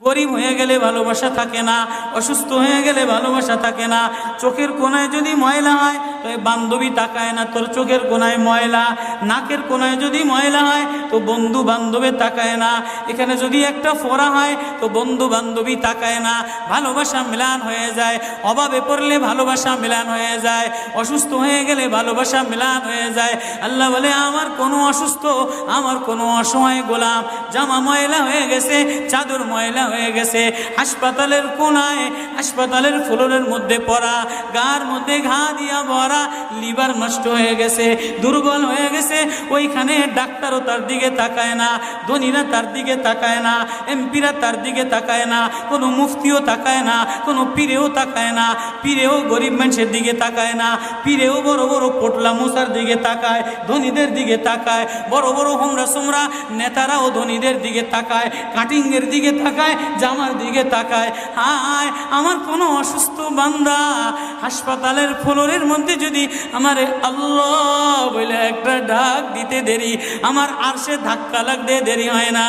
গরিব হয়ে গেলে ভালোবাসা থাকে না, অসুস্থ হয়ে গেলে ভালোবাসা থাকে না। চোখের কোণায় যদি ময়লা হয় তো বান্ধবী তাকায় না তোর চোখের কোণায় ময়লা, নাকের কোণায় যদি ময়লা হয় তো বন্ধু বান্ধবে তাকায় না, এখানে যদি একটা ফোড়া হয় তো বন্ধু বান্ধবী তাকায় না। ভালোবাসা মিলান হয়ে যায়, অভাবে পড়লে ভালোবাসা মিলান হয়ে যায়, অসুস্থ হয়ে গেলে ভালোবাসা মিলান হয়ে যায়। আল্লাহ বলে আমার কোনো অসুস্থ, আমার কোনো অসহায় গোলাম জামা ময়লা হয়ে গেছে, চাদর ময়লা হয়ে গেছে, হাসপাতালের কোনায় হাসপাতালের ফ্লোরের মধ্যে পড়া, গার মধ্যে ঘা দিয়া ভরা, লিভার নষ্ট হয়ে গেছে, দুর্বল হয়ে গেছে, ওইখানে ডাক্তারও তার দিকে তাকায় না, ধনীরা তার দিকে তাকায় না, এমপিরা তার দিকে তাকায় না, কোনো মুফতিও তাকায় না, কোনো পীরেও তাকায় না, পীরেও গরিব মানুষের দিকে তাকায় না, পীরেও বড় বড় পোটলা মুসার দিকে তাকায়, ধনীদের দিকে তাকায়, বড় বড় হোমরা সোমরা নেতারাও ধনীদের দিকে তাকায়, কাটিংয়ের দিকে তাকায়, জামার দিকে তাকায়। হায় আমার কোনো অসুস্থ বান্দা হাসপাতালের ফ্লোরের মধ্যে যদি আমার আল্লাহ বলে একটা ডাক দিতে দেরি, আমার আরশে ধাক্কা লাগতে দেরি হয় না।